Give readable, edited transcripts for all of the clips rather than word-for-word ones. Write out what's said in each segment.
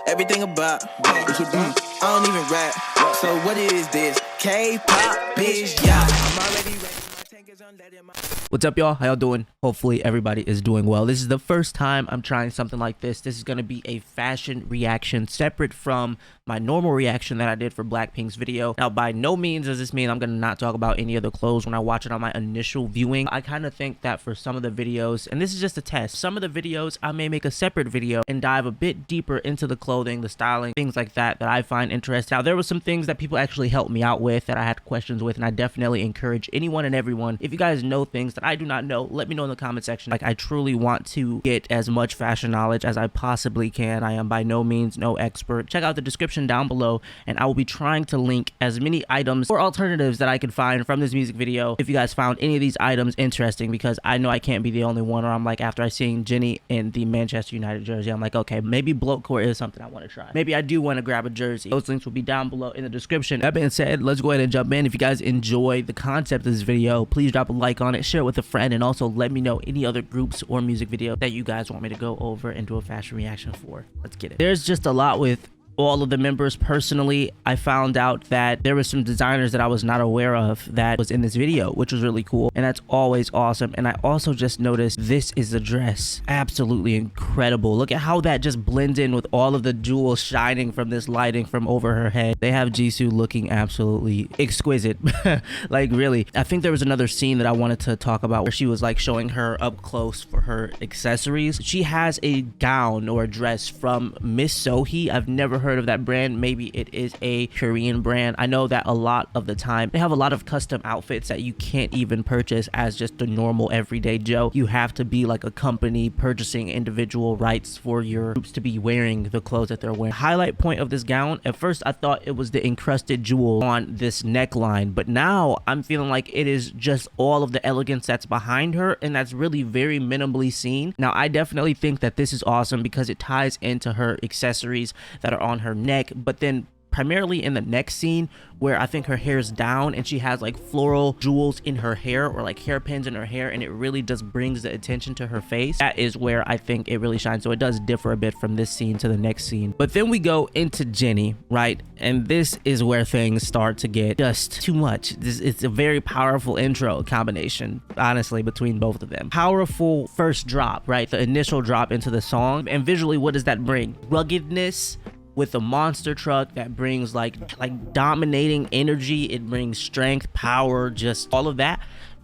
everything about what you do. I don't even rap, so what is this? K-pop, bitch, yeah. I'm already ready. My tank is unleaded. What's up, y'all? How y'all doing? Hopefully everybody is doing well. This is the first time I'm trying something like this. This is going to be a fashion reaction separate from my normal reaction that I did for Blackpink's video. Now, by no means does this mean I'm going to not talk about any of the clothes when I watch it on my initial viewing. I kind of think that for some of the videos, and this is just a test, some of the videos I may make a separate video and dive a bit deeper into the clothing, the styling, things like that I find interesting. Now, there were some things that people actually helped me out with that I had questions with, and I definitely encourage anyone and everyone, if you guys know things that I do not know, let me know in the comment section. Like, I truly want to get as much fashion knowledge as I possibly can. I am by no means no expert. Check out the description down below, and I will be trying to link as many items or alternatives that I can find from this music video if you guys found any of these items interesting, because I know I can't be the only one, or I'm like, after I seen Jennie in the Manchester United jersey, I'm like, okay, maybe bloatcore is something I want to try. Maybe I do want to grab a jersey. Those links will be down below in the description. That being said, let's go ahead and jump in. If you guys enjoy the concept of this video, please drop a like on it, share it with a friend, and also let me know any other groups or music video that you guys want me to go over and do a fashion reaction for. Let's get it. There's just a lot with all of the members. Personally, I found out that there were some designers that I was not aware of that was in this video, which was really cool, and that's always awesome. And I also just noticed this is a dress, absolutely incredible. Look at how that just blends in with all of the jewels shining from this lighting from over her head. They have Jisoo looking absolutely exquisite. Like, really. I think there was another scene that I wanted to talk about where she was like showing her up close for her accessories. She has a gown or a dress from Miss Sohee. I've never heard of that brand. Maybe it is a Korean brand. I know that a lot of the time they have a lot of custom outfits that you can't even purchase as just a normal everyday Joe. You have to be like a company purchasing individual rights for your groups to be wearing the clothes that they're wearing. Highlight point of this gown, at first I thought it was the encrusted jewel on this neckline, but now I'm feeling like it is just all of the elegance that's behind her, and that's really very minimally seen. Now, I definitely think that this is awesome because it ties into her accessories that are on her neck, but then primarily in the next scene where I think her hair's down and she has like floral jewels in her hair or like hairpins in her hair, and it really just brings the attention to her face. That is where I think it really shines. So it does differ a bit from this scene to the next scene. But then we go into Jennie, right? And this is where things start to get just too much. It's a very powerful intro combination, honestly, between both of them. Powerful first drop, right? The initial drop into the song. And visually, what does that bring? Ruggedness with a monster truck that brings like dominating energy. It brings strength, power, just all of that.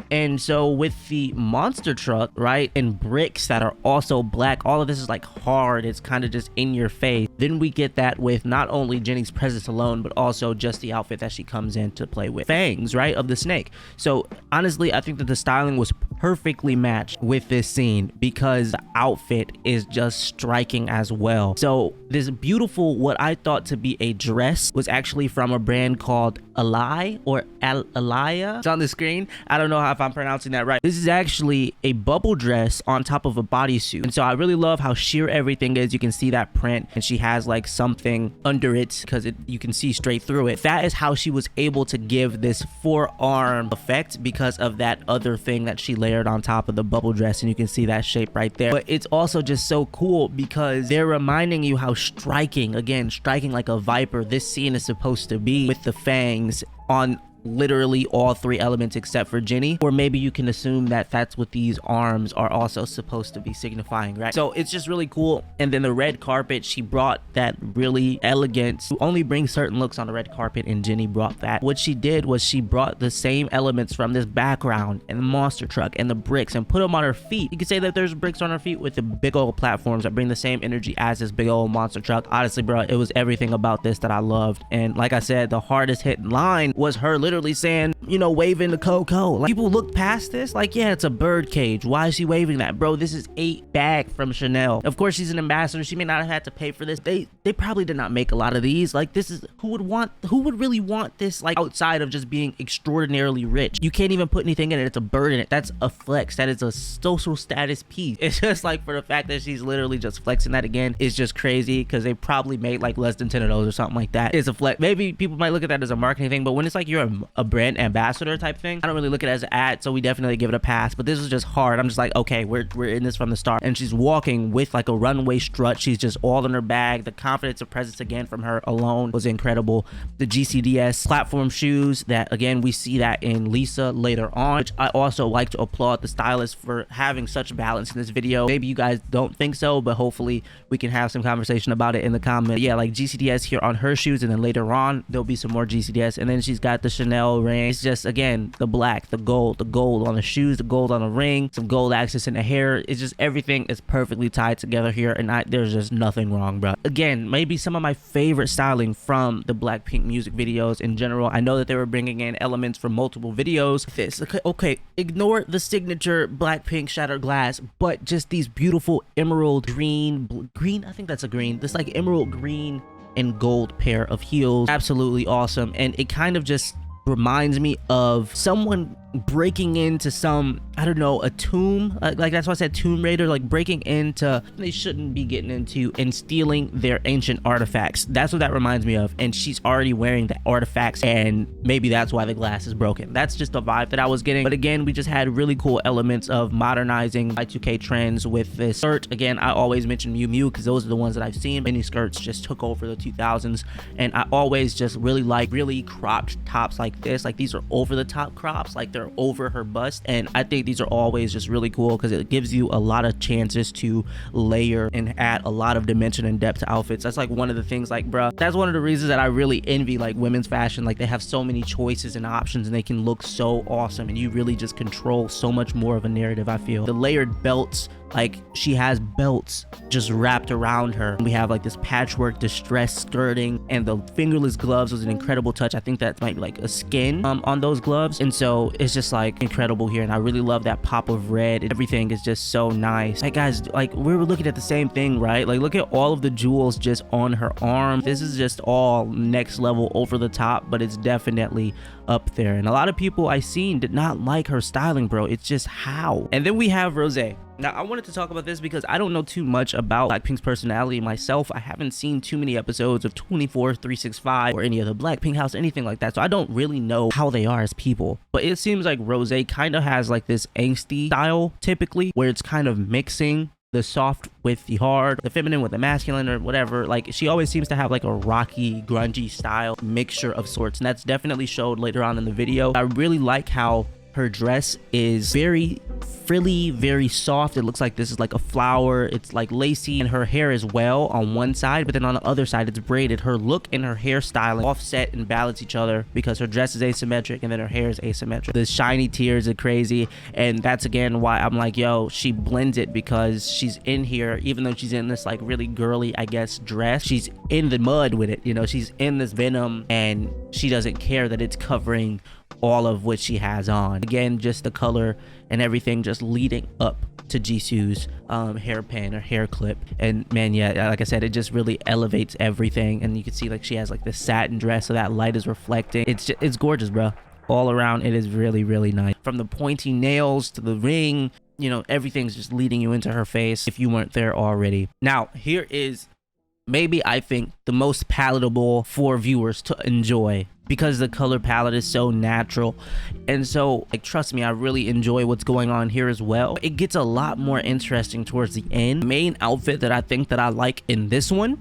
And so with the monster truck, right, and bricks that are also black, all of this is like hard. It's kind of just in your face. Then we get that with not only Jennie's presence alone, but also just the outfit that she comes in to play with. Fangs, right, of the snake. So honestly, I think that the styling was perfectly matched with this scene because the outfit is just striking as well. So this beautiful, what I thought to be a dress, was actually from a brand called Alai or Alaya. It's on the screen. I don't know if I'm pronouncing that right. This is actually a bubble dress on top of a bodysuit, and so I really love how sheer everything is. You can see that print, and she has like something under it because you can see straight through it. That is how she was able to give this forearm effect, because of that other thing that she layered on top of the bubble dress, and you can see that shape right there. But it's also just so cool because they're reminding you how striking, again, striking like a viper, this scene is supposed to be, with the fangs on literally all three elements except for Jennie. Or maybe you can assume that that's what these arms are also supposed to be signifying, right? So it's just really cool. And then the red carpet, she brought that really elegance. You only bring certain looks on the red carpet, and Jennie brought that. What she did was she brought the same elements from this background and the monster truck and the bricks and put them on her feet. You could say that there's bricks on her feet with the big old platforms that bring the same energy as this big old monster truck. Honestly, bro, it was everything about this that I loved. And like I said, the hardest hit line was her literally saying, you know, waving the Coco. Like, people look past this like, yeah, it's a bird cage. Why is she waving that? Bro, this is a bag from Chanel. Of course, she's an ambassador. She may not have had to pay for this. They probably did not make a lot of these. Like, this is, who would really want this, like, outside of just being extraordinarily rich? You can't even put anything in it. It's a bird in it. That's a flex. That is a social status piece. It's just like, for the fact that she's literally just flexing that again is just crazy, because they probably made like less than 10 of those or something like that. It's a flex. Maybe people might look at that as a marketing thing, but when it's like you're a a brand ambassador type thing. I don't really look at it as an ad, so we definitely give it a pass, but this is just hard. I'm just like, okay, we're in this from the start. And she's walking with like a runway strut. She's just all in her bag. The confidence of presence again from her alone was incredible. The GCDS platform shoes that again we see that in Lisa later on, which I also like to applaud the stylist for having such balance in this video. Maybe you guys don't think so, but hopefully we can have some conversation about it in the comments. Yeah, like GCDS here on her shoes, and then later on there'll be some more GCDS, and then she's got the Chanel ring. It's just again the black, the gold on the shoes, the gold on the ring, some gold accents in the hair. It's just everything is perfectly tied together here, and there's just nothing wrong, bro. Again, maybe some of my favorite styling from the Blackpink music videos in general. I know that they were bringing in elements from multiple videos. This okay, ignore the signature Blackpink shattered glass, but just these beautiful emerald green, I think that's a green, this like emerald green and gold pair of heels. Absolutely awesome. And it kind of just reminds me of someone breaking into some, I don't know, a tomb, like that's why I said Tomb Raider, like breaking into they shouldn't be getting into and stealing their ancient artifacts. That's what that reminds me of. And she's already wearing the artifacts, and maybe that's why the glass is broken. That's just the vibe that I was getting. But again, we just had really cool elements of modernizing Y2K trends with this skirt. Again, I always mention Miu Miu because those are the ones that I've seen. Mini skirts just took over the 2000s, and I always just really like really cropped tops like this. Like these are over the top crops, like they're over her bust, and I think these are always just really cool because it gives you a lot of chances to layer and add a lot of dimension and depth to outfits. That's like one of the things, like bruh, that's one of the reasons that I really envy like women's fashion. Like they have so many choices and options, and they can look so awesome, and you really just control so much more of a narrative. I feel the layered belts, like she has belts just wrapped around her. We have like this patchwork distressed skirting, and the fingerless gloves was an incredible touch. I think that might be like a skin on those gloves, and so it's just like incredible here. And I really love that pop of red. Everything is just so nice. Like guys, like we were looking at the same thing, right? Like look at all of the jewels just on her arm. This is just all next level, over the top, but it's definitely up there. And a lot of people I seen did not like her styling, bro. It's just how. And then we have Rose. Now, I wanted to talk about this because I don't know too much about Blackpink's personality myself. I haven't seen too many episodes of 24, 365, or any of the Blackpink house, anything like that. So I don't really know how they are as people. But it seems like Rose kind of has like this angsty style typically, where it's kind of mixing the soft with the hard, the feminine with the masculine, or whatever. Like she always seems to have like a rocky, grungy style mixture of sorts, and that's definitely showed later on in the video. I really like how her dress is very frilly, very soft. It looks like this is like a flower. It's like lacy, and her hair as well on one side, but then on the other side it's braided. Her look and her hairstyling offset and balance each other because her dress is asymmetric and then her hair is asymmetric. The shiny tears are crazy, and that's again why I'm like, yo, she blends it, because she's in here, even though she's in this like really girly, I guess, dress, she's in the mud with it, you know, she's in this Venom, and she doesn't care that it's covering all of what she has on. Again, just the color and everything just leading up to Jisoo's hairpin or hair clip. And man, yeah, like I said, it just really elevates everything. And you can see like she has like this satin dress, so that light is reflecting. It's gorgeous, bro. All around, it is really, really nice. From the pointy nails to the ring, you know, everything's just leading you into her face if you weren't there already. Now, here is maybe, I think, the most palatable for viewers to enjoy, because the color palette is so natural. And so, like, trust me, I really enjoy what's going on here as well. It gets a lot more interesting towards the end. The main outfit that I think that I like in this one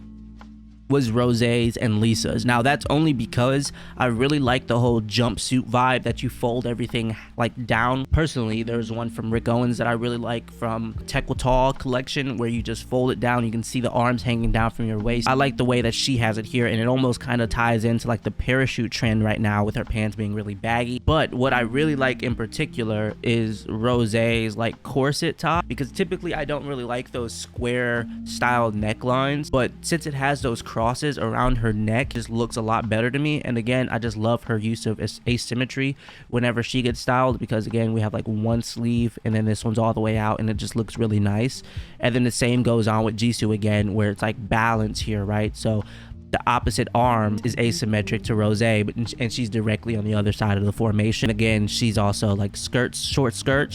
was Rose's and Lisa's. Now that's only because I really like the whole jumpsuit vibe that you fold everything like down. Personally, there's one from Rick Owens that I really like from Tequatal collection, where you just fold it down, you can see the arms hanging down from your waist. I like the way that she has it here, and it almost kind of ties into like the parachute trend right now with her pants being really baggy. But what I really like in particular is Rose's like corset top, because typically I don't really like those square style necklines, but since it has those crosses around her neck, it just looks a lot better to me. And again, I just love her use of asymmetry whenever she gets styled, because again, we have like one sleeve and then this one's all the way out, and it just looks really nice. And then the same goes on with Jisoo again, where it's like balance here, right? So The opposite arm is asymmetric to Rose, and she's directly on the other side of the formation. Again, she's also like skirts, short skirt,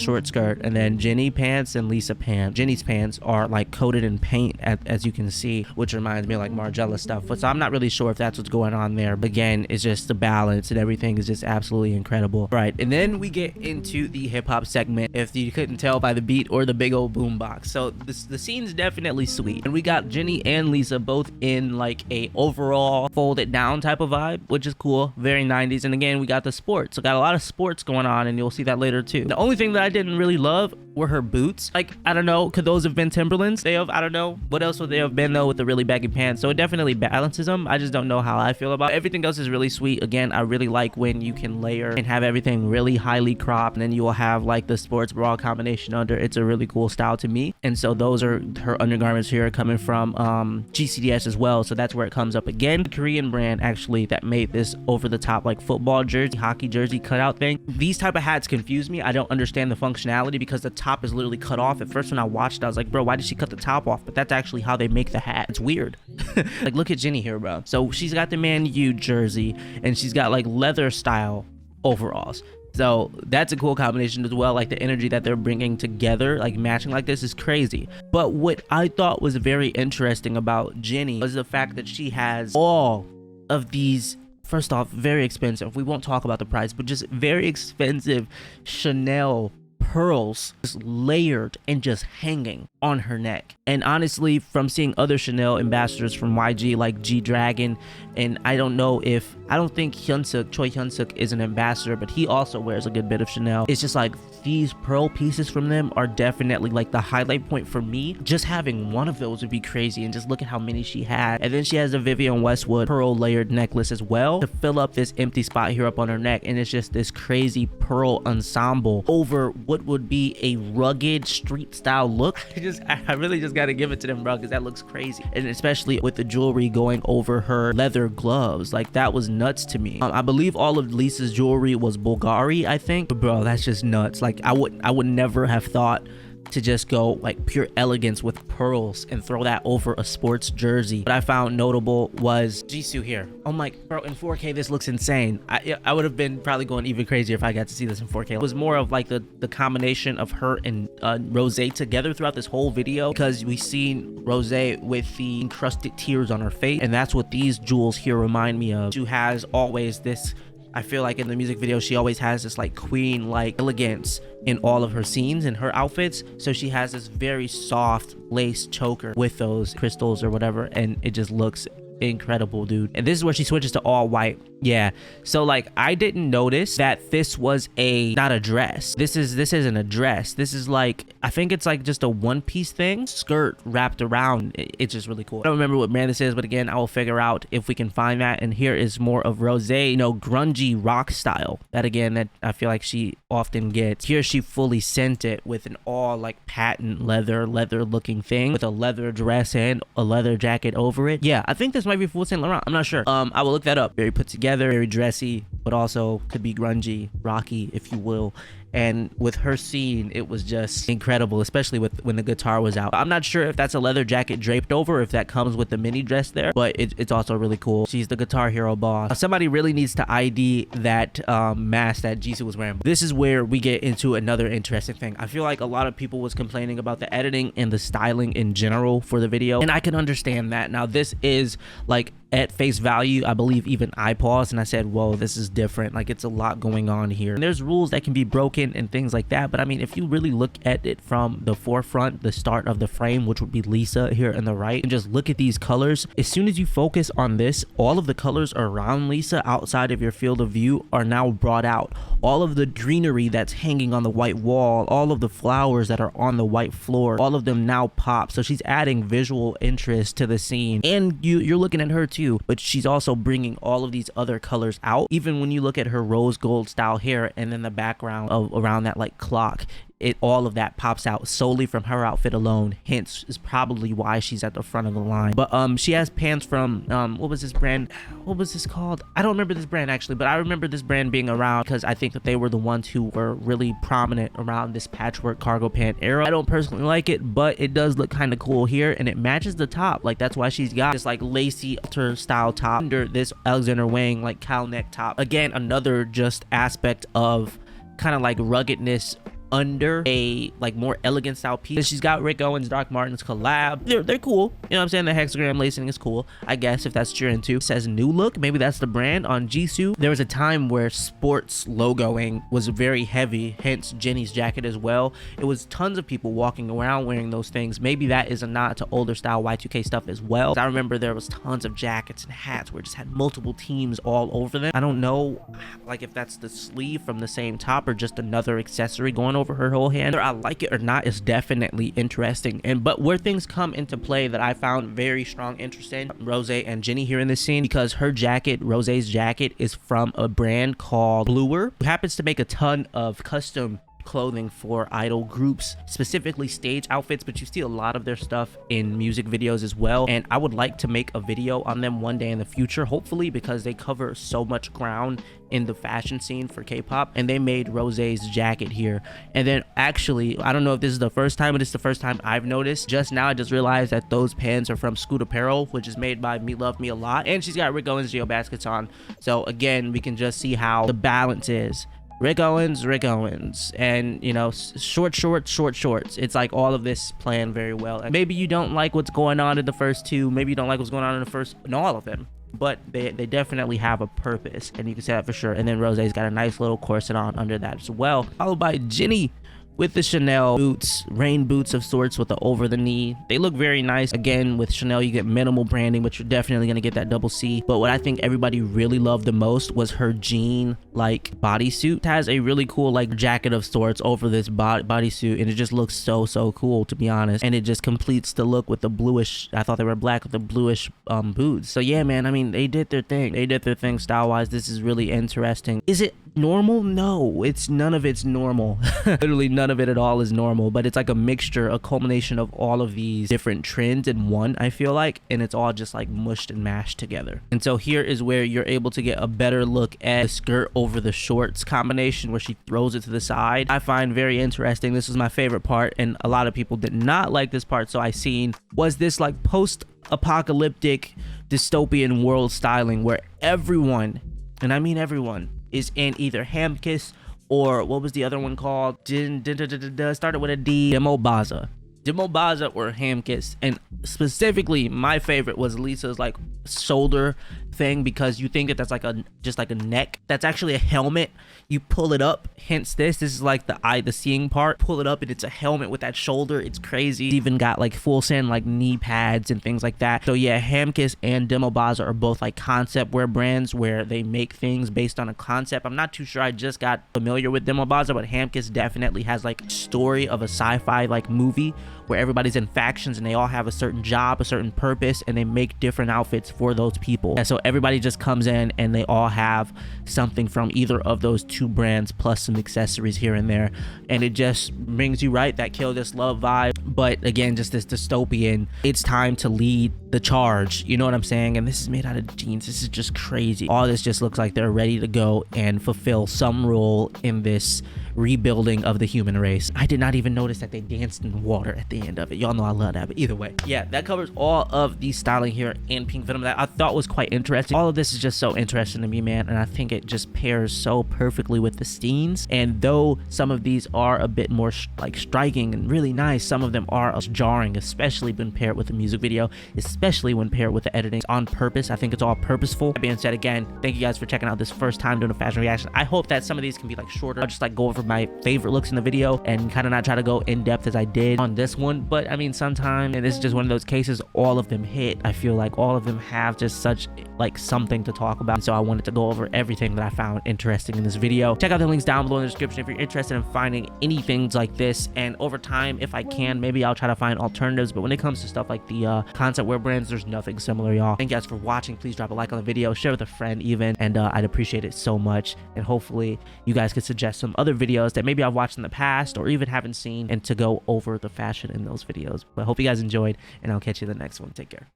and then Jennie pants and Lisa pants. Jennie's pants are like coated in paint, as you can see, which reminds me of like Margiela stuff. But so I'm not really sure if that's what's going on there. But again, it's just the balance and everything is just absolutely incredible. Right, and then we get into the hip hop segment. If you couldn't tell by the beat or the big old boombox, so the scene's definitely sweet, and we got Jennie and Lisa both in like a overall folded down type of vibe, which is cool, very 90s. And again, we got the sports, so got a lot of sports going on, and you'll see that later too. The only thing that I didn't really love were her boots. Like, I don't know, could those have been Timberlands? I don't know what else would they have been though with the really baggy pants. So it definitely balances them. I just don't know how I feel about it. Everything else is really sweet. Again, I really like when you can layer and have everything really highly cropped, and then you will have like the sports bra combination under. It's a really cool style to me. And so those are her undergarments here, coming from GCDS as well, so that's where it comes up again. The Korean brand actually that made this over the top like football jersey, hockey jersey cutout thing. These type of hats confuse me. I don't understand the functionality because the top is literally cut off. At first when I watched, I was like, bro, why did she cut the top off? But that's actually how they make the hat. It's weird. Like, look at Jennie here, bro. So she's got the Man U jersey, and she's got like leather style overalls. So that's a cool combination as well. Like the energy that they're bringing together, like matching like this, is crazy. But what I thought was very interesting about Jennie was the fact that she has all of these, first off, very expensive, we won't talk about the price, but just very expensive Chanel pearls just layered and just hanging on her neck. And honestly, from seeing other Chanel ambassadors from YG like G-Dragon, and I don't think Choi Hyunsuk is an ambassador, but he also wears a good bit of Chanel. It's just like these pearl pieces from them are definitely like the highlight point for me. Just having one of those would be crazy, and just look at how many she had. And then she has a Vivienne Westwood pearl layered necklace as well to fill up this empty spot here up on her neck, and it's just this crazy pearl ensemble over what would be a rugged street style look. I really just gotta give it to them, bro, because that looks crazy. And especially with the jewelry going over her leather gloves, like that was nuts to me. I believe all of Lisa's jewelry was Bulgari, I think, but bro, that's just nuts. Like I would never have thought to just go like pure elegance with pearls and throw that over a sports jersey. What I found notable was Jisoo here. I'm like, bro, in 4K this looks insane. I would have been probably going even crazier if I got to see this in 4K. It was more of like the combination of her and Rose together throughout this whole video, because we seen Rose with the encrusted tears on her face, and that's what these jewels here remind me of. She has always this, I feel like in the music video, she always has this like queen-like elegance in all of her scenes and her outfits. So she has this very soft lace choker with those crystals or whatever, and it just looks incredible, dude. And this is where she switches to all white. Yeah, so like I didn't notice that this was not a dress. This isn't a dress. This is like, I think it's like just a one-piece thing, skirt wrapped around. It's just really cool. I don't remember what brand this is, but again, I will figure out if we can find that. And here is more of Rose, grungy rock style, that again, that I feel like she often gets. Here she fully sent it with an all like patent leather looking thing with a leather dress and a leather jacket over it. Yeah, I think this might be full Saint Laurent. I'm not sure. I will look that up. Very put together, very dressy, but also could be grungy, rocky, if you will. And with her scene, it was just incredible, especially when the guitar was out. I'm not sure if that's a leather jacket draped over, if that comes with the mini dress there, but it's also really cool. She's the Guitar Hero boss. Somebody really needs to ID that mask that Jisoo was wearing. This is where we get into another interesting thing. I feel like a lot of people was complaining about the editing and the styling in general for the video, and I can understand that. Now, this is like, at face value, I believe even I paused and I said, whoa, this is different. Like, it's a lot going on here. And there's rules that can be broken and things like that. But I mean, if you really look at it from the forefront, the start of the frame, which would be Lisa here on the right, and just look at these colors, as soon as you focus on this, all of the colors around Lisa outside of your field of view are now brought out. All of the greenery that's hanging on the white wall, all of the flowers that are on the white floor, all of them now pop. So she's adding visual interest to the scene, and you're looking at her too, but she's also bringing all of these other colors out. Even when you look at her rose gold style hair and then the background of around that like clock, all of that pops out solely from her outfit alone, hence is probably why she's at the front of the line. But she has pants from what was this brand, what was this called? I don't remember this brand actually, but I remember this brand being around because I think that they were the ones who were really prominent around this patchwork cargo pant era. I don't personally like it, but it does look kind of cool here, and it matches the top. Like, that's why she's got this like lacy alter style top under this Alexander Wang like cowl neck top. Again, another just aspect of kind of like ruggedness under a like more elegant style piece. And she's got Rick Owens, Doc Martens collab. They're cool, you know what I'm saying? The hexagram lacing is cool, I guess, if that's what you're into. It says new look, maybe that's the brand on Jisoo. There was a time where sports logoing was very heavy, hence Jennie's jacket as well. It was tons of people walking around wearing those things. Maybe that is a nod to older style Y2K stuff as well. I remember there was tons of jackets and hats where it just had multiple teams all over them. I don't know like if that's the sleeve from the same top or just another accessory going over her whole hand. Whether I like it or not is definitely interesting. But where things come into play that I found very strong interest in, Rose and Jennie here in this scene, because her jacket, Rose's jacket, is from a brand called Bluer, who happens to make a ton of custom clothing for idol groups, specifically stage outfits, but you see a lot of their stuff in music videos as well. And I would like to make a video on them one day in the future, hopefully, because they cover so much ground in the fashion scene for K-pop. And they made Rose's jacket here. And then actually, I don't know if this is the first time, but it's the first time I've noticed. Just now I just realized that those pants are from Scoot Apparel, which is made by Me Love Me A Lot, and she's got Rick Owens Geo baskets on. So again, we can just see how the balance is. Rick Owens, and you know, short shorts. It's like all of this playing very well. And maybe you don't like what's going on in the first two, maybe you don't like what's going on in all of them, but they definitely have a purpose, and you can say that for sure. And then Rose's got a nice little corset on under that as well, followed by Jennie with the Chanel boots, rain boots of sorts with the over the knee. They look very nice. Again, with Chanel you get minimal branding, but you're definitely gonna get that double C. But what I think everybody really loved the most was her jean like bodysuit. It has a really cool like jacket of sorts over this bodysuit, and it just looks so cool, to be honest. And it just completes the look with the bluish, I thought they were black with the bluish boots. So yeah, man, I mean, they did their thing style wise. This is really interesting. Is it normal? No, it's none of it's normal. Literally none of it at all is normal, but it's like a mixture, a culmination of all of these different trends in one, I feel like, and it's all just like mushed and mashed together. And so here is where you're able to get a better look at the skirt over the shorts combination where she throws it to the side. I find very interesting. This was my favorite part, and a lot of people did not like this part. So I seen was this like post-apocalyptic dystopian world styling where everyone, and I mean everyone, is in either Hamkiss or what was the other one called? Started with a D. Demobaza or Hamkiss. And specifically, my favorite was Lisa's like shoulder thing, because you think that that's like just like a neck. That's actually a helmet. You pull it up, hence this is like the seeing part. Pull it up and it's a helmet with that shoulder. It's crazy. It's even got like full send like knee pads and things like that. So yeah, Hamkiss and Demobaza are both like concept wear brands where they make things based on a concept. I'm not too sure, I just got familiar with Demobaza, but Hamkiss definitely has like story of a sci-fi like movie where everybody's in factions and they all have a certain job, a certain purpose, and they make different outfits for those people. And so everybody just comes in and they all have something from either of those two brands plus some accessories here and there, and it just brings you right that kill this love vibe. But again, just this dystopian, it's time to lead the charge, you know what I'm saying? And this is made out of jeans. This is just crazy. All this just looks like they're ready to go and fulfill some role in this rebuilding of the human race. I did not even notice that they danced in water at the end of it. Y'all know I love that, but either way, yeah, that covers all of the styling here in Pink Venom that I thought was quite interesting. All of this is just so interesting to me, man, and I think it just pairs so perfectly with the scenes. And though some of these are a bit more like striking and really nice, some of them are jarring, especially when paired with the music video, especially when paired with the editing. It's on purpose. I think it's all purposeful. That being said, again, thank you guys for checking out this first time doing a fashion reaction. I hope that some of these can be like shorter. I'll just like go over my favorite looks in the video and kind of not try to go in depth as I did on this one. But I mean, sometimes, and this is just one of those cases, all of them hit. I feel like all of them have just such like something to talk about, and so I wanted to go over everything that I found interesting in this video. Check out the links down below in the description if you're interested in finding anything like this. And over time, if I can, maybe I'll try to find alternatives. But when it comes to stuff like the concept wear brands, there's nothing similar, y'all. Thank you guys for watching. Please drop a like on the video, share with a friend even, and I'd appreciate it so much. And hopefully you guys could suggest some other videos videos that maybe I've watched in the past or even haven't seen, and to go over the fashion in those videos. But I hope you guys enjoyed, and I'll catch you in the next one. Take care.